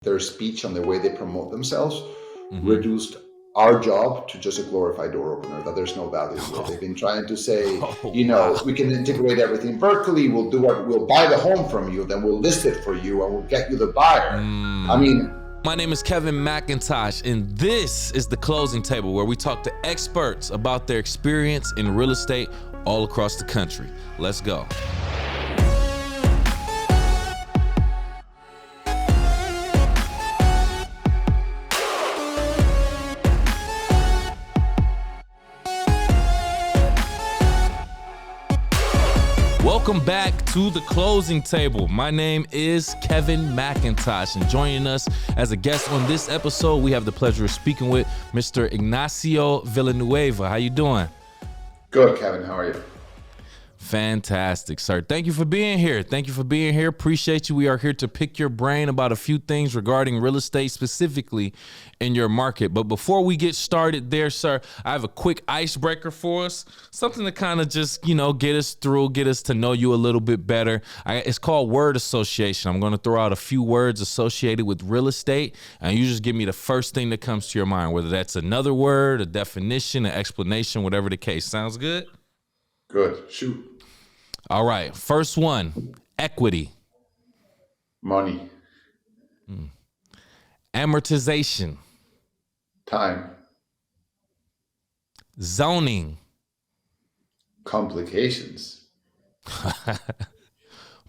their speech and the way they promote themselves Mm-hmm. reduced our job to just a glorified door opener, that there's no value to it. They've been trying to say, Oh, wow. we can integrate everything vertically. We'll buy the home from you, then we'll list it for you, and we'll get you the buyer. I mean, My name is Kevin McIntosh, and this is The Closing Table, where we talk to experts about their experience in real estate all across the country. Let's go. Welcome back to The Closing Table. My name is Kevin McIntosh, and joining us as a guest on this episode, we have the pleasure of speaking with Mr. Ignacio Villanueva. How you doing? good, Kevin. How are you? Fantastic, sir. Thank you for being here. Appreciate you. We are here to pick your brain about a few things regarding real estate, specifically in your market. But before we get started there, sir, I have a quick icebreaker for us. Something to kind of just, get us through, get us to know you a little bit better. It's called word association. I'm going to throw out a few words associated with real estate, and you just give me the first thing that comes to your mind, whether that's another word, a definition, an explanation, whatever the case. Sounds good? Good. Shoot. All right, first one, equity. Money. Amortization. Time. Zoning. Complications.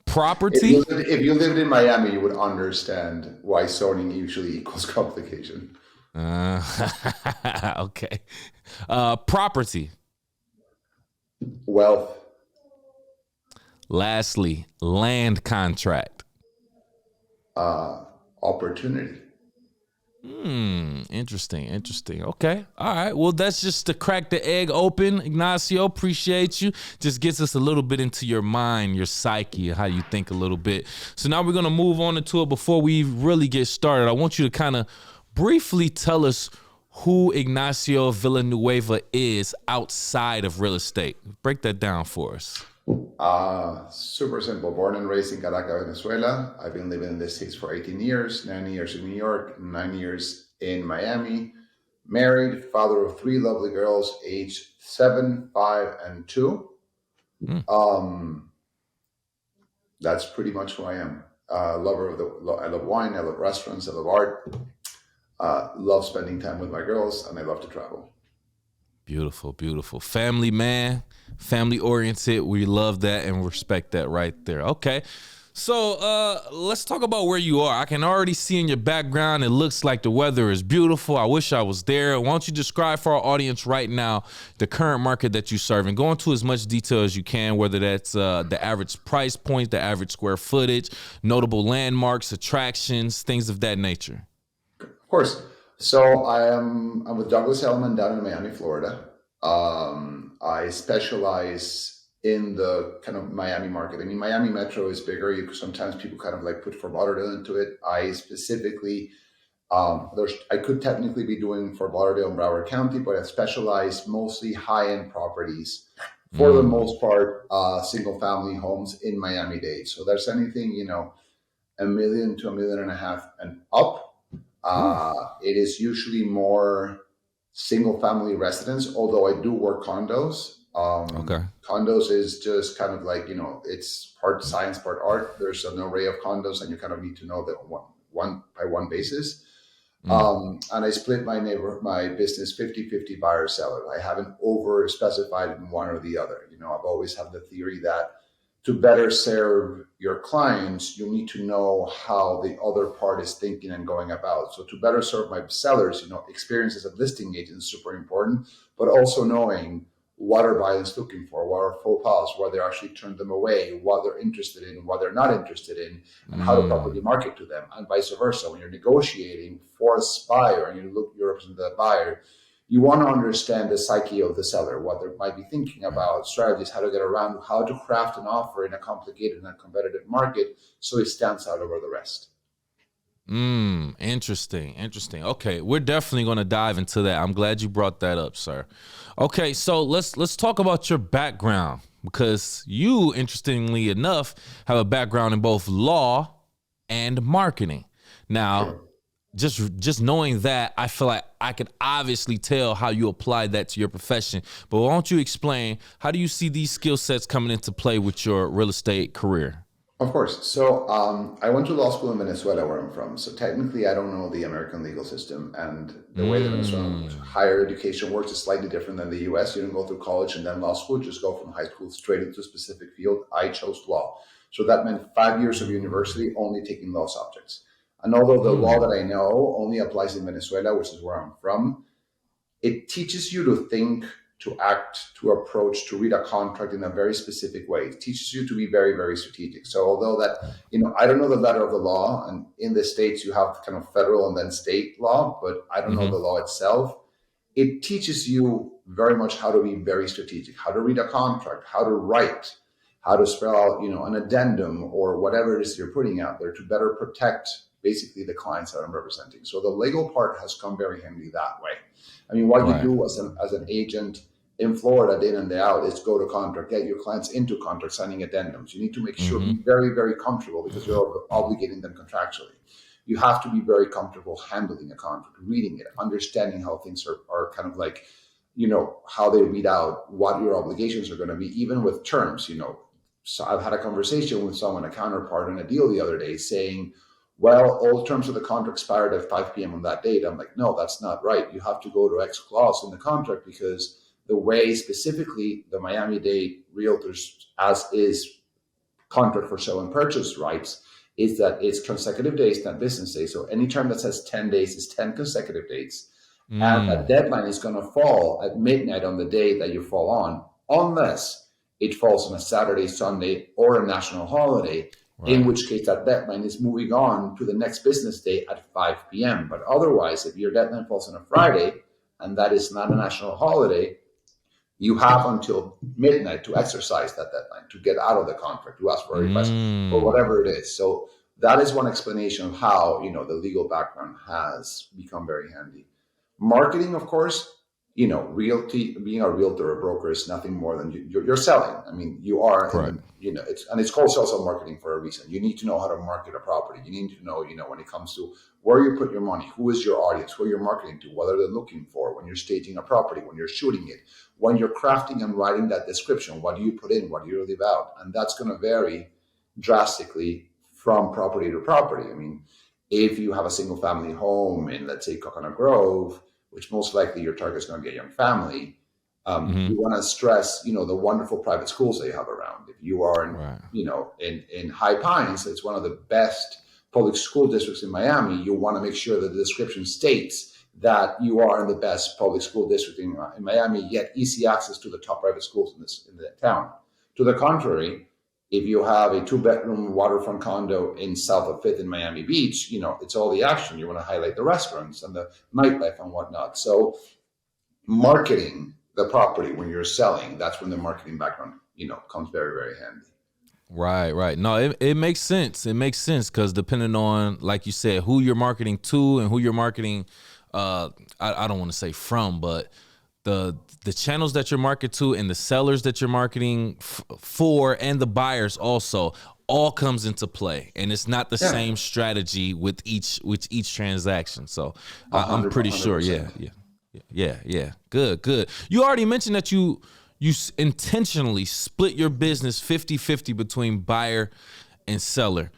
Property. If you lived in Miami, you would understand why zoning usually equals complication. Okay. Property. Wealth. Lastly, land contract. Opportunity. Interesting. Okay. All right. Well, that's just to crack the egg open. Ignacio, appreciate you. Just gets us a little bit into your mind, your psyche, how you think a little bit. So now we're going to move on into it. Before we really get started, I want you to kind of briefly tell us who Ignacio Villanueva is outside of real estate. Break that down for us. Super simple. Born and raised in Caracas, Venezuela. I've been living in the States for 18 years, 9 years in New York, 9 years in Miami. Married, father of 3 lovely girls, aged 7, 5, and 2. That's pretty much who I am. Lover of I love wine, I love restaurants, I love art. Love spending time with my girls, and I love to travel. Beautiful. Family man, family oriented. We love that and respect that right there. Okay. So let's talk about where you are. I can already see in your background, it looks like the weather is beautiful. I wish I was there. Why don't you describe for our audience right now the current market that you serve, and go into as much detail as you can, whether that's the average price point, the average square footage, notable landmarks, attractions, things of that nature. Of course. So I'm with Douglas Elliman down in Miami, Florida. I specialize in the kind of Miami market. I mean, Miami Metro is bigger. Sometimes people kind of like put Fort Lauderdale into it. I specifically, I could technically be doing Fort Lauderdale and Broward County, but I specialize mostly high-end properties. For the most part, single family homes in Miami-Dade. So there's anything, $1 million to $1.5 million and up. It is usually more single family residence, although I do work condos. Okay. Condos is just kind of like, it's part science, part art. There's an array of condos, and you kind of need to know that one by one basis. And I split my business 50-50 buyer seller. I haven't over specified in one or the other. I've always had the theory that to better serve your clients, you need to know how the other part is thinking and going about. So to better serve my sellers, experience as a listing agent is super important, but also knowing what are buyers looking for, what are faux pas, where they actually turn them away, what they're interested in, what they're not interested in, and how to properly market to them, and vice versa. When you're negotiating for a buyer and you're representing the buyer, you want to understand the psyche of the seller, what they might be thinking about, strategies, how to get around, how to craft an offer in a complicated and competitive market so it stands out over the rest. Interesting. Okay, we're definitely going to dive into that. I'm glad you brought that up, sir. Okay, so let's talk about your background, because you, interestingly enough, have a background in both law and marketing. Now, Sure. just knowing that, I feel like I could obviously tell how you apply that to your profession. But why don't you explain, how do you see these skill sets coming into play with your real estate career? Of course. So I went to law school in Venezuela, where I'm from. So technically, I don't know the American legal system, and the way the Venezuelan Mm, higher education works is slightly different than the U.S. You don't go through college and then law school; you just go from high school straight into a specific field. I chose law, so that meant 5 years of university only taking law subjects. And although the law mm, that I know only applies in Venezuela, which is where I'm from, it teaches you to think, to act, to approach, to read a contract in a very specific way. It teaches you to be very, very strategic. So although that, I don't know the letter of the law, and in the States you have kind of federal and then state law, but I don't know mm-hmm, the law itself. It teaches you very much how to be very strategic, how to read a contract, how to write, how to spell out, an addendum or whatever it is you're putting out there to better protect basically the clients that I'm representing. So the legal part has come very handy that way. I mean, what you right. do as an agent in Florida day in and day out is go to contract, get your clients into contract, signing addendums. You need to make sure, Mm-hmm, be very, very comfortable because you're obligating them contractually. You have to be very comfortable handling a contract, reading it, understanding how things are kind of like, how they read out what your obligations are going to be, even with terms. So I've had a conversation with someone, a counterpart in a deal the other day saying, well, all terms of the contract expired at 5 p.m. on that date. I'm like, no, that's not right. You have to go to X clause in the contract because the way specifically the Miami-Dade realtors as is contract for sale and purchase rights is that it's consecutive days, not business days. So any term that says 10 days is 10 consecutive days. And that mm, deadline is going to fall at midnight on the day that you fall on, unless it falls on a Saturday, Sunday, or a national holiday, in right. which case that deadline is moving on to the next business day at 5 p.m. But otherwise, if your deadline falls on a Friday and that is not a national holiday, you have until midnight to exercise that deadline, to get out of the contract, to ask for a request, or Mm, whatever it is. So that is one explanation of how the legal background has become very handy. Marketing, of course, realty, being a realtor or a broker is nothing more than you're selling. I mean, you are in correct. the, it's called sales and marketing for a reason. You need to know how to market a property. You need to know, when it comes to where you put your money, who is your audience, who you're marketing to, what are they looking for when you're staging a property, when you're shooting it, when you're crafting and writing that description, what do you put in, what do you leave out? And that's going to vary drastically from property to property. I mean, if you have a single family home in, let's say, Coconut Grove, which most likely your target is going to be a young family, Mm-hmm, you want to stress, the wonderful private schools that you have around. If you are in, right. in High Pines, it's one of the best public school districts in Miami. You want to make sure that the description states that you are in the best public school district in Miami, yet easy access to the top private schools in the town. To the contrary, if you have a two-bedroom waterfront condo in south of Fifth in Miami Beach, it's all the action. You want to highlight the restaurants and the nightlife and whatnot. So marketing the property when you're selling, that's when the marketing background, comes very, very handy. Right, right. No, it makes sense. It makes sense because depending on, like you said, who you're marketing to and who you're marketing, I don't want to say from, but the channels that you're marketing to and the sellers that you're marketing for and the buyers also all comes into play, and it's not the Yeah, same strategy with each transaction. So I'm pretty sure. Yeah, 100%. yeah, yeah, yeah. Good, good. You already mentioned that you intentionally split your business 50-50 between buyer and seller.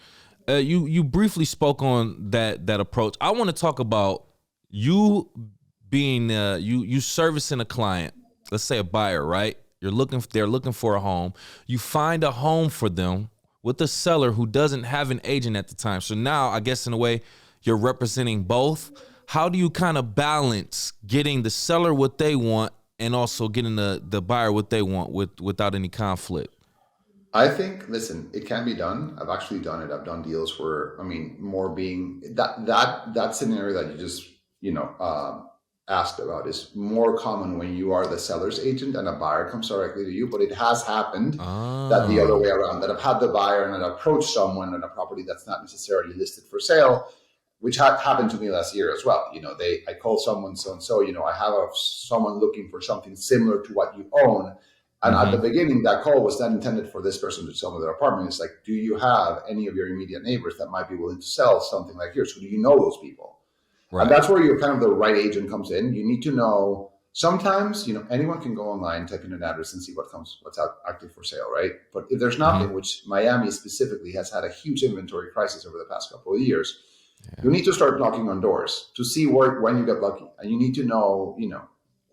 You briefly spoke on that approach. I want to talk about you being you servicing a client. Let's say a buyer, right? They're looking for a home. You find a home for them with a seller who doesn't have an agent at the time. So now, I guess in a way, you're representing both. How do you kind of balance getting the seller what they want and also getting the buyer what they want without any conflict? I think, listen, it can be done. I've actually done it. I've done deals where, I mean, more being that scenario that you just, asked about is more common when you are the seller's agent and a buyer comes directly to you. But it has happened that the other Ah, way around, that I've had the buyer and I've approached someone on a property that's not necessarily listed for sale, which happened to me last year as well. I call someone so and so. I have someone looking for something similar to what you own, And at the beginning, that call was then intended for this person to sell their apartment. It's like, do you have any of your immediate neighbors that might be willing to sell something like yours? So do you know those people? Right. And that's where you're kind of the right agent comes in. You need to know. Sometimes, anyone can go online, type in an address, and see what's out active for sale, right? But if there's nothing, which Miami specifically has had a huge inventory crisis over the past couple of years, you need to start knocking on doors to see when you get lucky, and you need to know,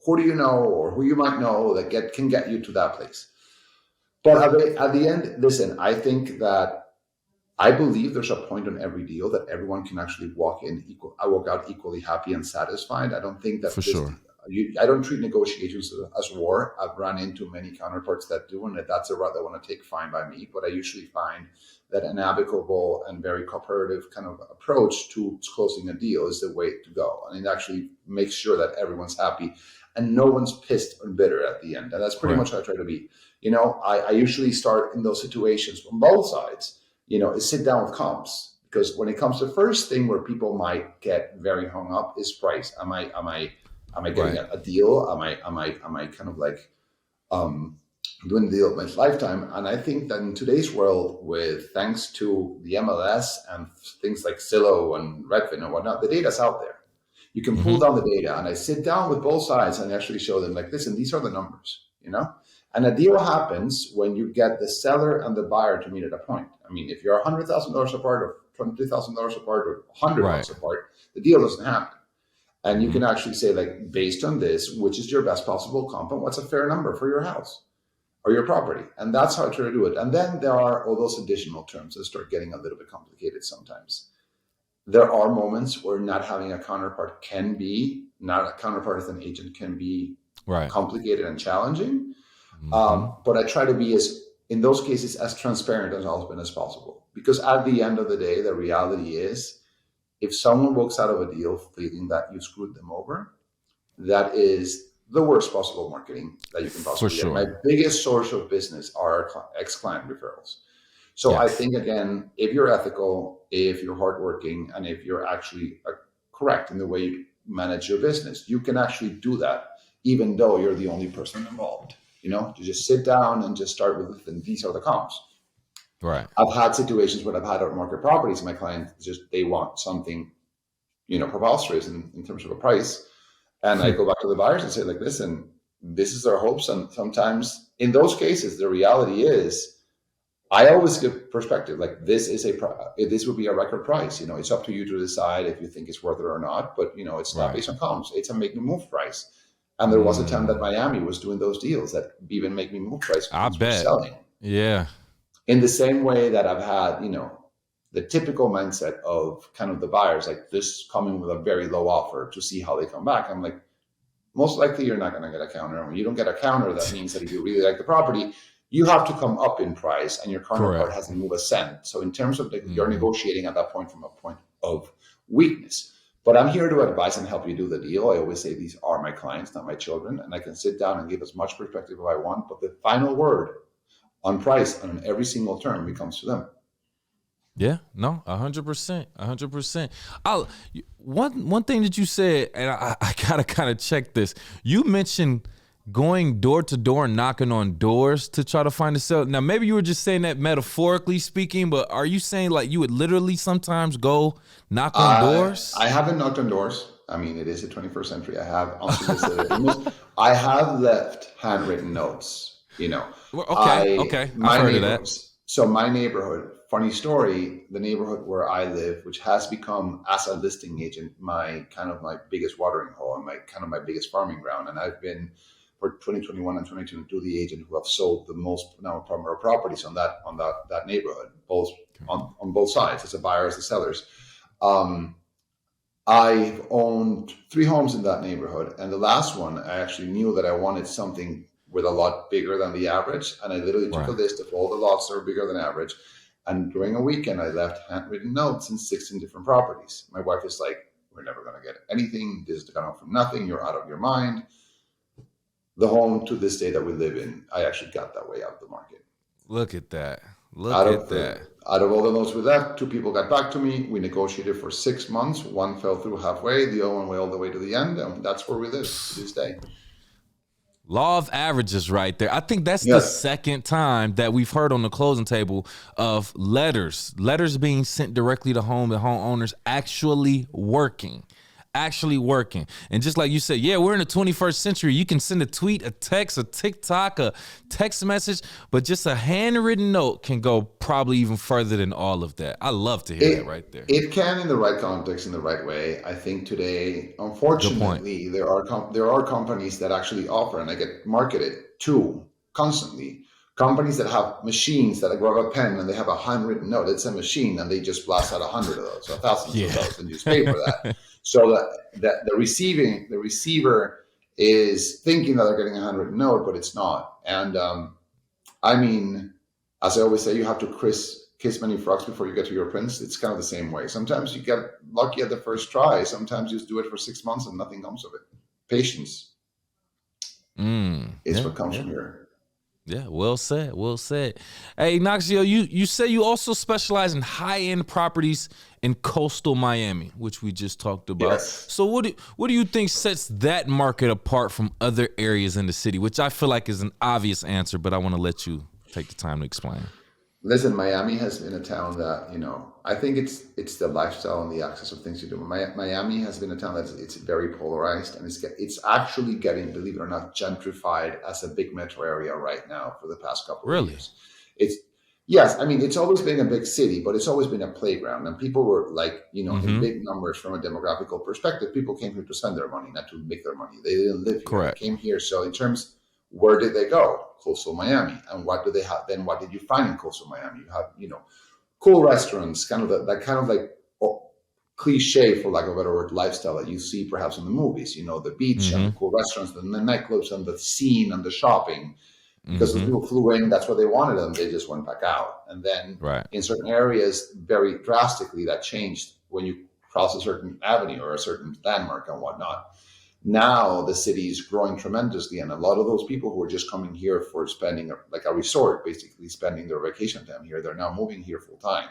who do you know or who you might know that can get you to that place. But at the end, listen, I believe there's a point on every deal that everyone can actually walk out equally happy and satisfied. I don't think that For sure. I don't treat negotiations as war. I've run into many counterparts that do, and if that's a route they want to take, fine by me. But I usually find that an amicable and very cooperative kind of approach to closing a deal is the way to go. And it actually makes sure that everyone's happy and no one's pissed or bitter at the end. And that's pretty much what I try to be. I usually start in those situations from both sides, is sit down with comps. Because when it comes to the first thing where people might get very hung up is price. Am I getting a deal? Am I kind of like doing the deal of my lifetime? And I think that in today's world, thanks to the MLS and things like Zillow and Redfin and whatnot, the data's out there. You can pull down the data, and I sit down with both sides and actually show them, like, listen, these are the numbers, And a deal happens when you get the seller and the buyer to meet at a point. I mean, if you're $100,000 apart or $20,000 apart or $100 apart, the deal doesn't happen. And you can actually say, like, based on this, which is your best possible comp and what's a fair number for your house or your property? And that's how I try to do it. And then there are all those additional terms that start getting a little bit complicated sometimes. There are moments where not having a counterpart not a counterpart as an agent can be complicated and challenging. But I try to be in those cases, as transparent as possible. Because at the end of the day, the reality is, if someone walks out of a deal feeling that you screwed them over, that is the worst possible marketing that you can possibly get. My biggest source of business are ex-client referrals. So I think, again, if you're ethical, if you're hardworking, and if you're actually correct in the way you manage your business, you can actually do that, even though you're the only person involved. To just sit down and just start with, and these are the comps. Right. I've had situations where I've had out market properties. My clients they want something, preposterous in terms of a price. And I go back to the buyers and say, like, listen, this is our hopes. And sometimes in those cases, the reality is, I always give perspective. Like, this would be a record price. It's up to you to decide if you think it's worth it or not. But, it's not based on comps. It's a make me move price. And there was a time that Miami was doing those deals that even make me move price. I bet. Selling. Yeah. In the same way that I've had, the typical mindset of kind of the buyers, like, this coming with a very low offer to see how they come back. I'm like, most likely you're not going to get a counter. When you don't get a counter, that means that if you really like the property, you have to come up in price, and your counterpart hasn't moved a cent. So in terms of you're negotiating at that point from a point of weakness. But I'm here to advise and help you do the deal. I always say these are my clients, not my children, and I can sit down and give as much perspective as I want. But the final word on price and on every single term becomes to them. Yeah, no, 100%, 100%. One thing that you said, and I gotta kind of check this. You mentioned going door to door, knocking on doors to try to find a sale. Now, maybe you were just saying that metaphorically speaking, but are you saying, like, you would literally sometimes go knock on doors? I haven't knocked on doors. I mean, it is the 21st century. I have I have left handwritten notes. Okay. I've heard of that. So my neighborhood, funny story, the neighborhood where I live, which has become, as a listing agent, my biggest watering hole and my biggest farming ground. And I've been, for 2021 and 2022, the agent who have sold the most number of properties on that neighborhood, both on both sides, as a buyer, as the sellers. I've owned 3 homes in that neighborhood, and the last one, I actually knew that I wanted something with a lot bigger than the average, and I literally took a list of all the lots that were bigger than average, and during a weekend, I left handwritten notes in 16 different properties. My wife is like, we're never going to get anything. This is going to come from nothing. You're out of your mind. The home to this day that we live in, I actually got that way out of the market. Look at that. Out of all the notes we left, 2 people got back to me. We negotiated for 6 months. One fell through halfway. The other one went all the way to the end. And that's where we live to this day. Law of averages right there. I think that's the Yes. second time that we've heard on the closing table of letters being sent directly to home and homeowners actually working. Actually working. And just like you said, yeah, we're in the 21st century. You can send a tweet, a text, a TikTok, a text message, but just a handwritten note can go probably even further than all of that. I love to hear that right there. It can, in the right context, in the right way. I think today, Good point. unfortunately, there are companies that actually offer, and I get marketed to constantly. Companies that have machines that grab a pen and they have a handwritten note. It's a machine, and they just blast out 100 of those, or thousands of those, and just pay for that. So that the receiver is thinking that they're getting a handwritten note, but it's not. And I mean, as I always say, you have to kiss many frogs before you get to your prince. It's kind of the same way. Sometimes you get lucky at the first try. Sometimes you just do it for 6 months and nothing comes of it. Patience is what comes from here. Yeah, well said. Well said. Hey, Ignacio, you say you also specialize in high-end properties in coastal Miami, which we just talked about. Yes. So what do you think sets that market apart from other areas in the city, which I feel like is an obvious answer, but I want to let you take the time to explain. Listen, Miami has been a town that, I think it's the lifestyle and the access of things you do. Miami has been a town it's very polarized, and it's actually getting, believe it or not, gentrified as a big metro area right now for the past couple of years. Yes, I mean, it's always been a big city, but it's always been a playground, and people were like, in big numbers from a demographical perspective. People came here to spend their money, not to make their money. They didn't live here. Correct. They came here. So in terms, where did they go? Coastal Miami. And what do they have? Then what did you find in coastal Miami? You have, cool restaurants, kind of that kind of like cliche, for lack of a better word, lifestyle that you see perhaps in the movies. The beach and the cool restaurants and the nightclubs and the scene and the shopping. Because the people flew in, that's what they wanted, and they just went back out. And then in certain areas, very drastically, that changed when you cross a certain avenue or a certain landmark and whatnot. Now the city is growing tremendously, and a lot of those people who are just coming here for spending like a resort, basically spending their vacation time here, they're now moving here full time.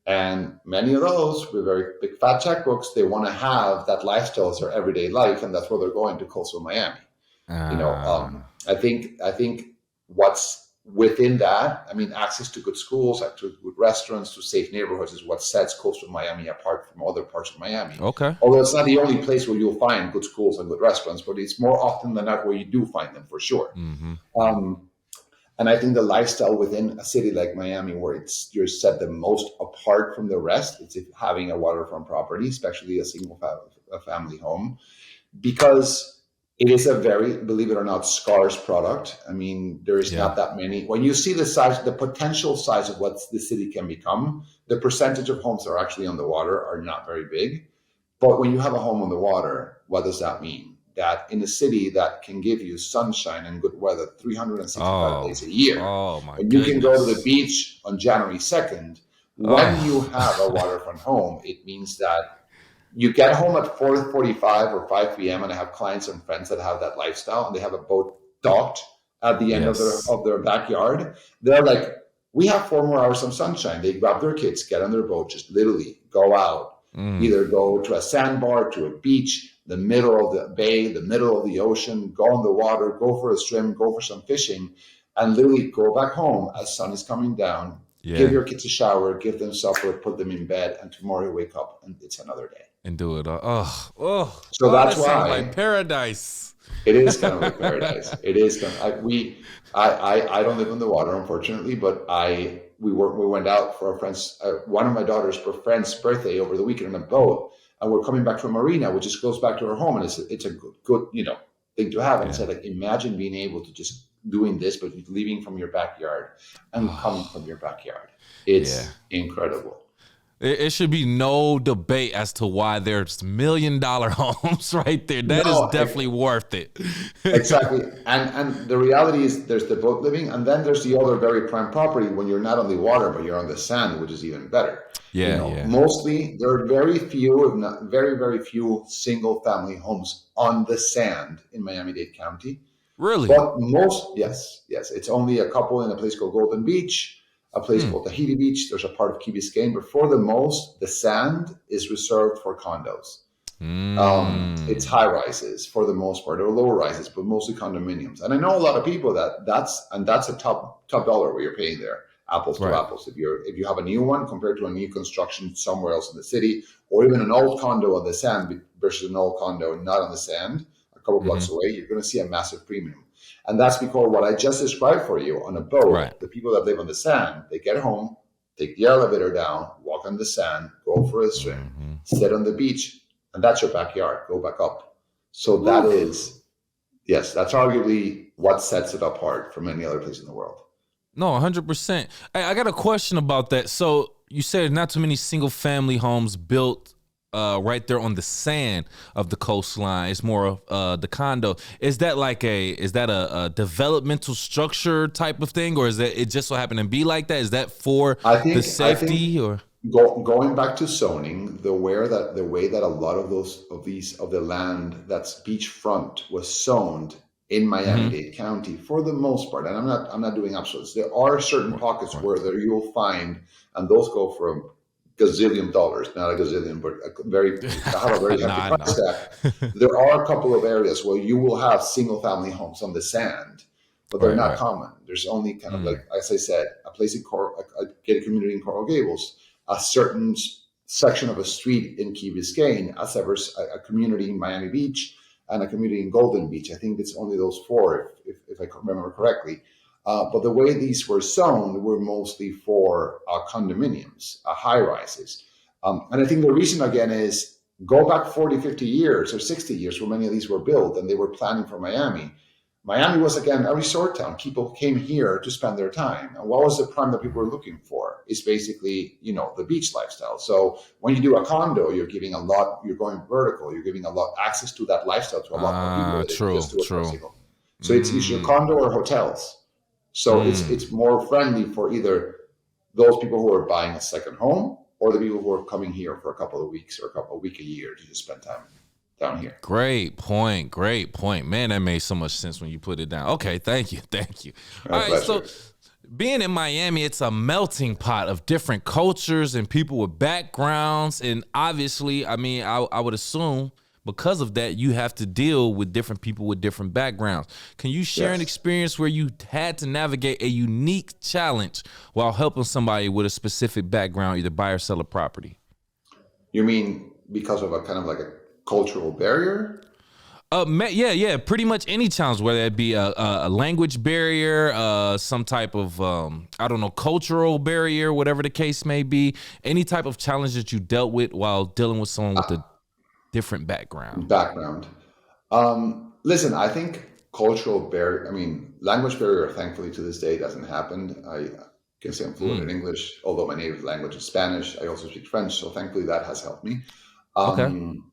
And many of those with very big fat checkbooks, they want to have that lifestyle as their everyday life, and that's where they're going to coastal Miami. I think what's within that, I mean, access to good schools, to good restaurants, to safe neighborhoods is what sets coastal Miami apart from other parts of Miami. Okay. Although it's not the only place where you'll find good schools and good restaurants, but it's more often than not where you do find them, for sure. And I think the lifestyle within a city like Miami, where you're set the most apart from the rest, it's having a waterfront property, especially a single family home, because it is a very, believe it or not, scarce product. I mean, there is not that many. When you see the size, the potential size of what the city can become, the percentage of homes that are actually on the water are not very big. But when you have a home on the water, what does that mean? That in a city that can give you sunshine and good weather 365 days a year, and you can go to the beach on January 2nd, when you have a waterfront home, it means that you get home at 4:45 or 5 p.m. and I have clients and friends that have that lifestyle, and they have a boat docked at the end of their backyard. They're like, we have 4 more hours of sunshine. They grab their kids, get on their boat, just literally go out, either go to a sandbar, to a beach, the middle of the bay, the middle of the ocean, go on the water, go for a swim, go for some fishing, and literally go back home as sun is coming down. Give your kids a shower, give them supper, put them in bed, and tomorrow you wake up and it's another day. And do it all. So that's why, like paradise. It is kind of like paradise. It is kind of, I don't live on the water, unfortunately, but we went out for a friend's, one of my daughter's friend's birthday over the weekend on a boat, and we're coming back to a marina, which just goes back to her home, and it's a good thing to have. And so like, imagine being able to just doing this, but leaving from your backyard and coming from your backyard. It's incredible. It should be no debate as to why there's $1 million homes right there. That is definitely worth it. Exactly. And the reality is there's the boat living, and then there's the other very prime property when you're not on the water, but you're on the sand, which is even better. Mostly there are very few, if not very, very few single family homes on the sand in Miami-Dade County. Really? But yes. It's only a couple in a place called Golden Beach, a place called Tahiti Beach. There's a part of Key Biscayne, but for the most, the sand is reserved for condos. It's Mm. high rises for the most part, or lower rises, but mostly condominiums. And I know a lot of people that's a top dollar what you're paying there, apples to Right. apples. If you have a new one compared to a new construction somewhere else in the city, or even an old condo on the sand versus an old condo not on the sand, a couple blocks Mm-hmm. away, you're going to see a massive premium. And that's because what I just described for you on a Right. boat, the people that live on the sand, they get home, take the elevator down, walk on the sand, go for a swim, Mm-hmm. sit on the beach, and that's your backyard. Go back up. So that Whew. is, yes, that's arguably what sets it apart from any other place in the world. No, 100%. I got a question about that. So you said not too many single family homes built right there on the sand of the coastline. It's more of the condo. Is that a developmental structure type of thing, or is that it just so happen to be like that? Is that for the I think safety or? going back to zoning, the way that a lot of the land that's beachfront was zoned in Mm-hmm. Miami-Dade County for the most part, and I'm not doing absolutes. There are certain Right. pockets Right. where there you'll find, and those go for a gazillion dollars, not a gazillion, but have a very hefty Nah, I price know. tag. There are a couple of areas where you will have single family homes on the sand, but they're Right. not Right. common. There's only kind of Mm. like, as I said, a place in a gated community in Coral Gables, a certain section of a street in Key Biscayne, a community in Miami Beach, and a community in Golden Beach. I think it's only those four, if I remember correctly. But the way these were zoned were mostly for condominiums, high rises. And I think the reason, again, is go back 40, 50 years or 60 years where many of these were built and they were planning for Miami. Miami was, again, a resort town. People came here to spend their time. And what was the prime that people were looking for? Is basically, the beach lifestyle. So when you do a condo, you're going vertical, you're giving a lot access to that lifestyle to a lot more people than if you True. just do it for a True. single. So it's either Mm. condo or hotels. So Mm. it's more friendly for either those people who are buying a second home or the people who are coming here for a couple of weeks or a week a year to just spend time down here. Great point. Great point. Man, that made so much sense when you put it down. Okay, thank you. Thank you. My All right, so pleasure. being in Miami, it's a melting pot of different cultures and people with backgrounds. And obviously, I mean, I would assume because of that, you have to deal with different people with different backgrounds. Can you share an Yes. experience where you had to navigate a unique challenge while helping somebody with a specific background, either buy or sell a property? You mean because of a kind of like a cultural barrier? Yeah, pretty much any challenge, whether it be a language barrier, some type of I don't know, cultural barrier, whatever the case may be, any type of challenge that you dealt with while dealing with someone with a different background. Background. Listen, I think cultural barrier, I mean, language barrier, thankfully to this day doesn't happen. I can say I'm fluent in Mm, English, although my native language is Spanish. I also speak French, so thankfully that has helped me. okay. Um,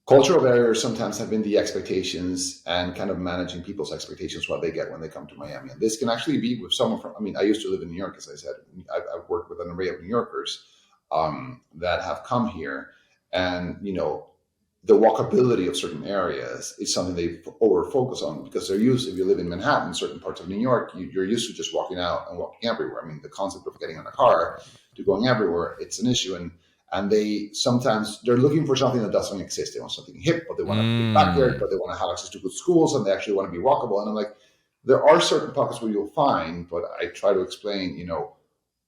Cultural barriers sometimes have been the expectations and kind of managing people's expectations what they get when they come to Miami. And this can actually be with someone from, I mean, I used to live in New York, as I said. I've worked with an array of New Yorkers that have come here. And, the walkability of certain areas is something they over focus on because they're used, if you live in Manhattan, certain parts of New York, you're used to just walking out and walking everywhere. I mean, the concept of getting in a car to going everywhere, it's an issue. And they're looking for something that doesn't exist. They want something hip, but they want a big backyard, Mm, but they want to have access to good schools, and they actually want to be walkable. And I'm like, there are certain pockets where you'll find, but I try to explain,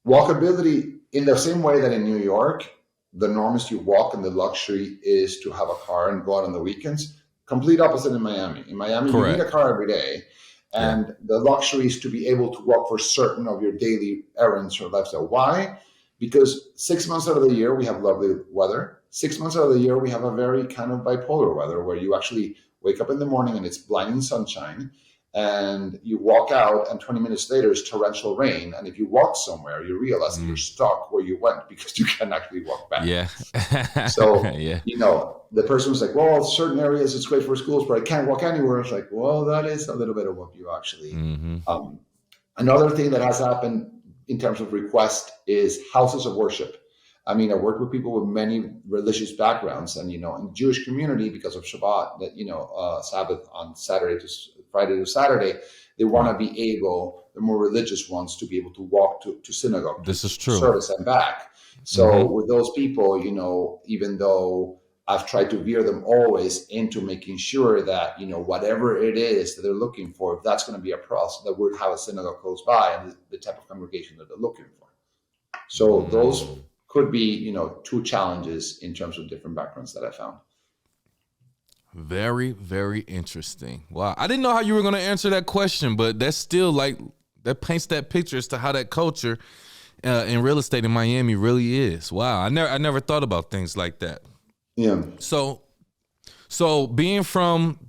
walkability in the same way that in New York, the norm is you walk and the luxury is to have a car and go out on the weekends. Complete opposite in Miami. In Miami, you need correct. a car every day. Yeah. And the luxury is to be able to walk for certain of your daily errands or lifestyle. Why? Because 6 months out of the year, we have lovely weather. 6 months out of the year, we have a very kind of bipolar weather where you actually wake up in the morning and it's blinding sunshine and you walk out and 20 minutes later is torrential rain. And if you walk somewhere, you realize that you're Mm, stuck where you went because you can't actually walk back. yeah. So, Yeah. the person was like, well, certain areas it's great for schools, but I can't walk anywhere. It's like, well, that is a little bit of what you actually. Hmm. Another thing that has happened in terms of request is houses of worship. I mean, I work with people with many religious backgrounds, and in the Jewish community, because of Shabbat, Sabbath on Saturday to Friday to Saturday, they want Right. to be able, the more religious ones, to be able to walk to synagogue, This is to true. service and back. So Hmm. with those people, even though I've tried to veer them always into making sure that, whatever it is that they're looking for, if that's going to be a process, that would have a synagogue close by and the type of congregation that they're looking for. So those could be, two challenges in terms of different backgrounds that I found. Very, very interesting. Wow. I didn't know how you were going to answer that question, but that's still like, that paints that picture as to how that culture in real estate in Miami really is. Wow. I never thought about things like that. Yeah. So being from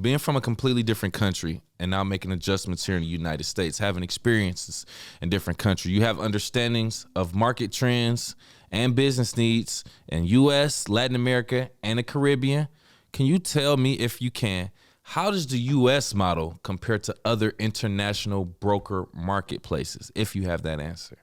a completely different country and now making adjustments here in the United States, having experiences in different countries, you have understandings of market trends and business needs in U.S., Latin America, and the Caribbean. Can you tell me, if you can, how does the U.S. model compare to other international broker marketplaces, if you have that answer?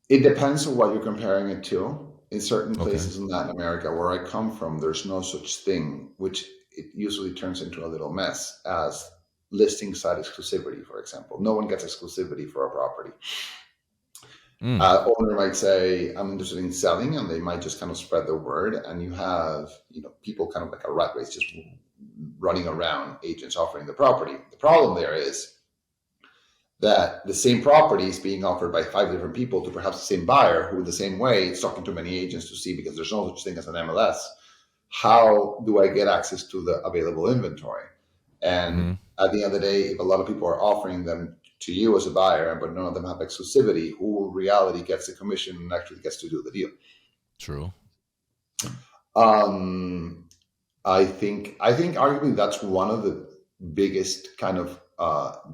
It depends on what you're comparing it to. In certain places in Latin America, where I come from, there's no such thing, which it usually turns into a little mess, as listing site exclusivity, for example. No one gets exclusivity for a property. Owner might say, I'm interested in selling, and they might just kind of spread the word. And you have, people kind of like a rat race, just running around, agents offering the property. The problem there is that the same property is being offered by 5 different people to perhaps the same buyer, who in the same way is talking to many agents to see, because there's no such thing as an MLS, how do I get access to the available inventory? And at the end of the day, if a lot of people are offering them to you as a buyer, but none of them have exclusivity, who in reality gets the commission and actually gets to do the deal? True. I think arguably that's one of the biggest kind of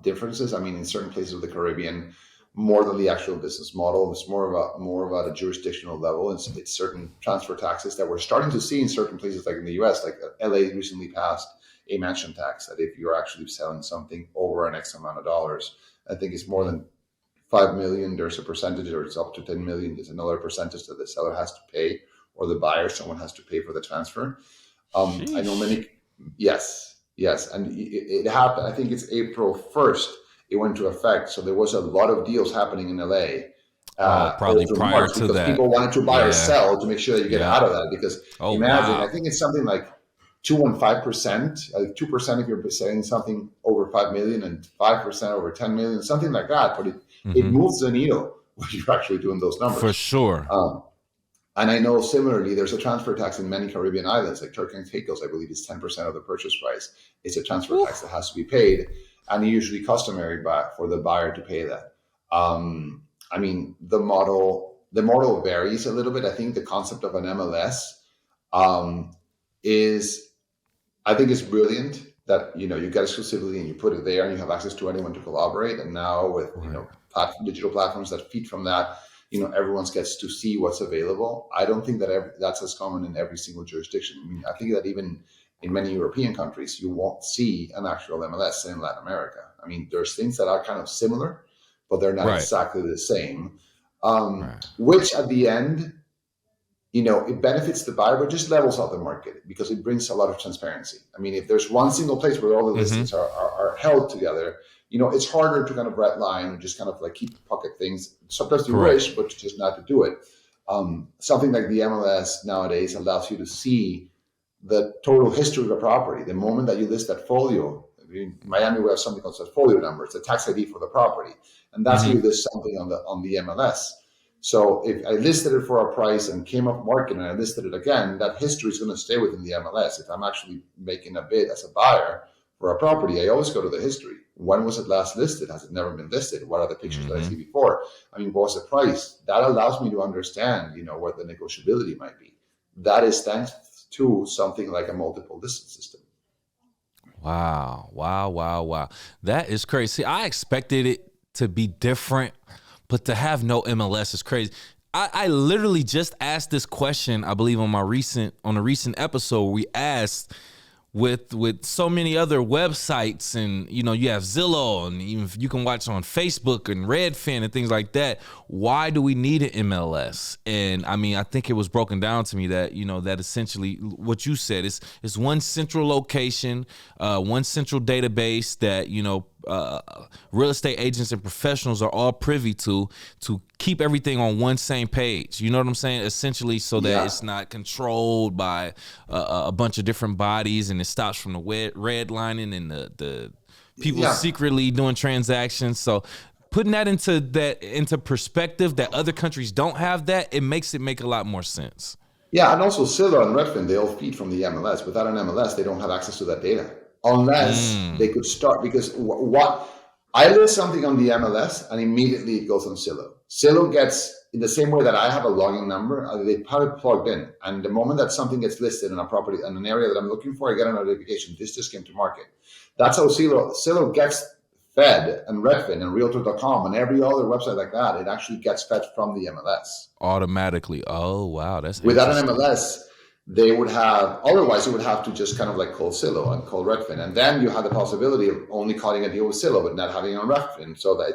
differences. I mean, in certain places of the Caribbean, more than the actual business model, it's more about a jurisdictional level. It's certain transfer taxes that we're starting to see in certain places, like in the U.S. Like LA recently passed a mansion tax that if you're actually selling something over an X amount of dollars, I think it's more than 5 million, there's a percentage, or it's up to 10 million. There's another percentage that the seller has to pay, or the buyer, someone has to pay for the transfer. I know many, yes. And it happened, I think it's April 1st, it went into effect. So there was a lot of deals happening in LA. Probably prior to that. People wanted to buy or sell to make sure that you get out of that. Because I think it's something like 2.5%, like 2% if you're selling something over 5 million and 5% over 10 million, something like that. But it moves the needle when you're actually doing those numbers. For sure. And I know similarly, there's a transfer tax in many Caribbean islands, like Turks and Caicos, I believe is 10% of the purchase price. It's a transfer tax that has to be paid, and usually customary for the buyer to pay that. I mean, the model varies a little bit. I think the concept of an MLS is brilliant. That you get exclusivity and you put it there, and you have access to anyone to collaborate. And now with digital platforms that feed from that, everyone gets to see what's available. I don't think that that's as common in every single jurisdiction. I mean, I think that even in many European countries, you won't see an actual MLS in Latin America. I mean, there's things that are kind of similar, but they're not exactly the same. Which at the end, it benefits the buyer, but just levels out the market because it brings a lot of transparency. I mean, if there's one single place where all the listings are held together, it's harder to kind of red line and just kind of like keep pocket things. Sometimes you wish, but just not to do it. Something like the MLS nowadays allows you to see the total history of a property. The moment that you list that folio, in Miami we have something called that folio number. It's the tax ID for the property, and that's how you list something on the MLS. So if I listed it for a price and came up market and I listed it again, that history is going to stay within the MLS. If I'm actually making a bid as a buyer for a property, I always go to the history. When was it last listed? Has it never been listed? What are the pictures that I see before? I mean, what was the price? That allows me to understand, what the negotiability might be. That is thanks to something like a multiple listing system. Wow. That is crazy. See, I expected it to be different, but to have no MLS is crazy. I literally just asked this question, I believe, on a recent episode. We asked with so many other websites, and you have Zillow, and even you can watch on Facebook and Redfin and things like that. Why do we need an MLS? And I mean, I think it was broken down to me that that essentially what you said is one central location, one central database that real estate agents and professionals are all privy to keep everything on one same page. You know what I'm saying? Essentially, so that it's not controlled by a bunch of different bodies, and it stops from the redlining and the people secretly doing transactions. So putting that into perspective, that other countries don't have that, it makes it make a lot more sense. Yeah, and also Zillow and Redfin, they all feed from the MLS. Without an MLS, they don't have access to that data unless they could start. Because what I list something on the MLS and immediately it goes on Zillow. Zillow gets, in the same way that I have a login number, they have it plugged in. And the moment that something gets listed in a property, in an area that I'm looking for, I get a notification. This just came to market. That's how Zillow gets fed, and Redfin and Realtor.com and every other website like that. It actually gets fed from the MLS automatically. Oh wow, that's without an MLS. They would have, otherwise you would have to just kind of like call Zillow and call Redfin, and then you have the possibility of only calling a deal with Zillow but not having it on Redfin. So that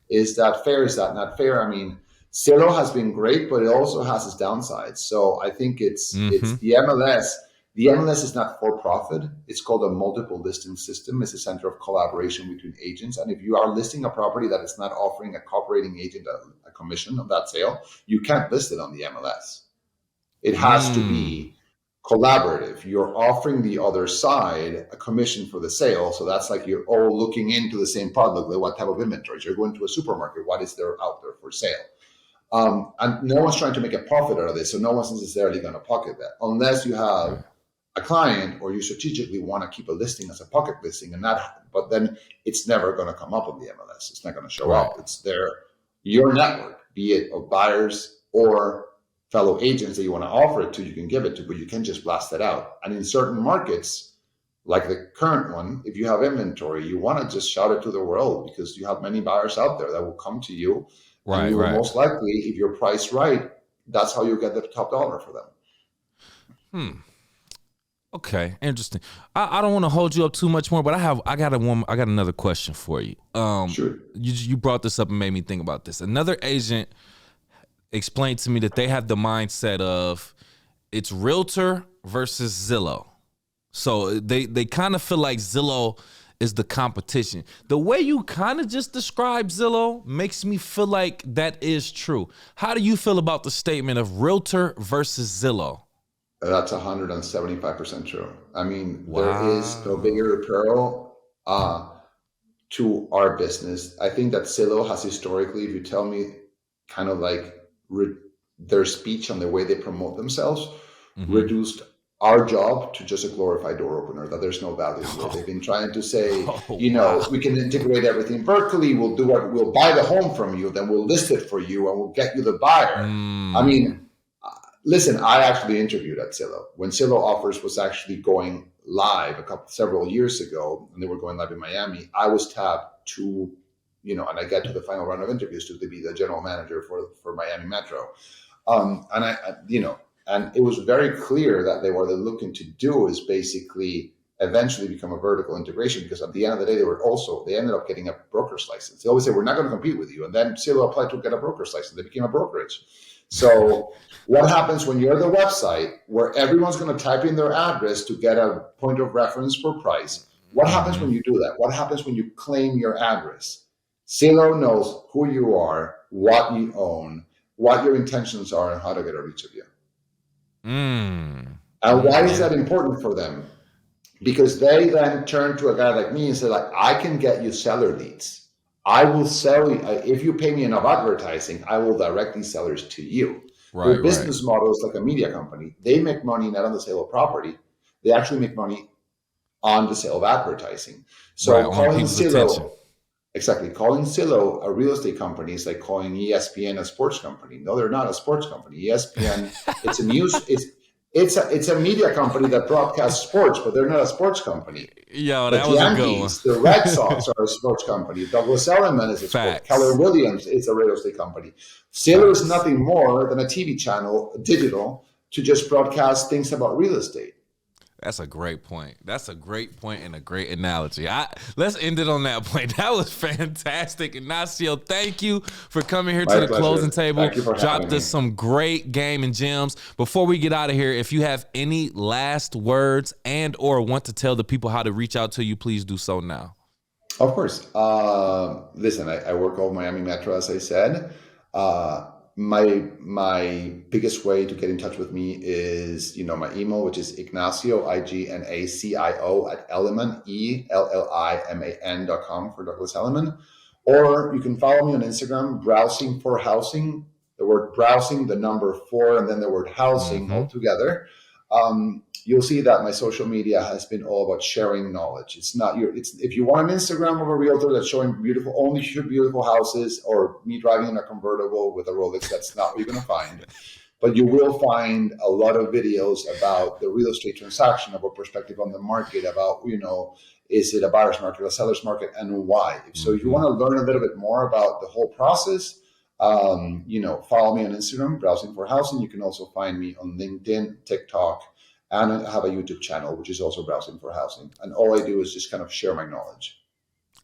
is that fair? Is that not fair? I mean, Zillow has been great, but it also has its downsides. So I think it's the MLS. The MLS is not for profit. It's called a multiple listing system. It's a center of collaboration between agents. And if you are listing a property that is not offering a cooperating agent a commission on that sale, you can't list it on the MLS. It has to be collaborative. You're offering the other side a commission for the sale. So that's like you're all looking into the same product. Like what type of inventory? You're going to a supermarket. What is there out there for sale? And no one's trying to make a profit out of this. So no one's necessarily going to pocket that unless you have a client or you strategically want to keep a listing as a pocket listing, and that, but then it's never going to come up on the MLS. It's not going to show up. It's your network, be it of buyers or fellow agents that you want to offer it to, you can give it to, but you can just blast it out. And in certain markets, like the current one, if you have inventory, you want to just shout it to the world because you have many buyers out there that will come to you. Right. And you will most likely, if you're priced right, that's how you get the top dollar for them. Okay, interesting. I don't want to hold you up too much more, but I got another question for you. Sure. You brought this up and made me think about this. Another agent explained to me that they have the mindset of it's Realtor versus Zillow. So they kind of feel like Zillow is the competition. The way you kind of just described Zillow makes me feel like that is true. How do you feel about the statement of Realtor versus Zillow? That's 175% true. I mean, there is no bigger peril to our business. I think that Zillow has historically, if you tell me kind of like their speech and the way they promote themselves, reduced our job to just a glorified door opener, that there's no value to it. They've been trying to say, we can integrate everything vertically. We'll buy the home from you, then we'll list it for you and we'll get you the buyer. I mean, listen, I actually interviewed at Zillow when Zillow Offers was actually going live several years ago, and they were going live in Miami. I was tapped to, and I get to the final round of interviews to be the general manager for Miami Metro. And it was very clear that what they're looking to do is basically eventually become a vertical integration, because at the end of the day, they ended up getting a broker's license. They always say, we're not going to compete with you. And then Zillow applied to get a broker's license. They became a brokerage. So what happens when you're the website where everyone's going to type in their address to get a point of reference for price? What happens when you do that? What happens when you claim your address? Zillow knows who you are, what you own, what your intentions are, and how to get a reach of you. And why is that important for them? Because they then turn to a guy like me and say, like, I can get you seller leads. I will sell you, if you pay me enough advertising, I will direct these sellers to you. Their business model is like a media company. They make money not on the sale of property. They actually make money on the sale of advertising. So calling Zillow, calling Zillow a real estate company is like calling ESPN a sports company. No, they're not a sports company. ESPN, it's a media company that broadcasts sports, but they're not a sports company. Yo, that was Yankees, a good one. The Red Sox are a sports company. Douglas Elliman is a sports. Keller Williams is a real estate company. Zillow is nothing more than a TV channel, digital, to just broadcast things about real estate. That's a great point. That's a great point and a great analogy. Let's end it on that point. That was fantastic. Ignacio, thank you for coming here to the closing table. Dropped us some great game and gems. Before we get out of here, if you have any last words and or want to tell the people how to reach out to you, please do so now. Of course. Listen, I work over Miami Metro, as I said. My biggest way to get in touch with me is, my email, which is Ignacio, Ignacio at Elliman, ELLIMAN.com for Douglas Elliman. Or you can follow me on Instagram, browsing for housing, the word browsing, the number 4, and then the word housing all together. You'll see that my social media has been all about sharing knowledge. It's not if you want an Instagram of a realtor that's showing only beautiful houses, or me driving in a convertible with a Rolex, that's not what you're going to find. But you will find a lot of videos about the real estate transaction, about perspective on the market, about, is it a buyer's market, a seller's market, and why. So if you want to learn a little bit more about the whole process, follow me on Instagram, browsing for housing. You can also find me on LinkedIn, TikTok, and I have a YouTube channel, which is also browsing for housing. And all I do is just kind of share my knowledge.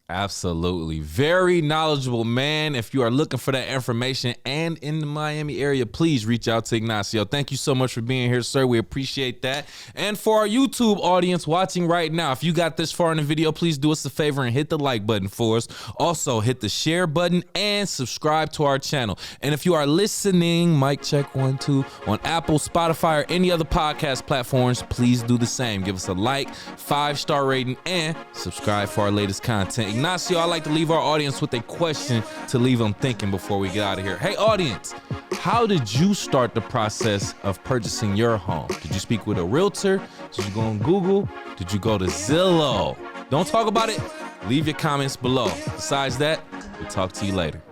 Absolutely. Very knowledgeable man. If you are looking for that information and in the Miami area, please reach out to Ignacio. Thank you so much for being here, sir. We appreciate that. And for our YouTube audience watching right now, if you got this far in the video, please do us a favor and hit the like button for us. Also, hit the share button and subscribe to our channel. And if you are listening, mic check 1, 2, on Apple, Spotify, or any other podcast platforms, please do the same. Give us a like, 5-star rating, and subscribe for our latest content. Ignacio, I like to leave our audience with a question to leave them thinking before we get out of here. Hey, audience, how did you start the process of purchasing your home? Did you speak with a realtor? Did you go on Google? Did you go to Zillow? Don't talk about it. Leave your comments below. Besides that, we'll talk to you later.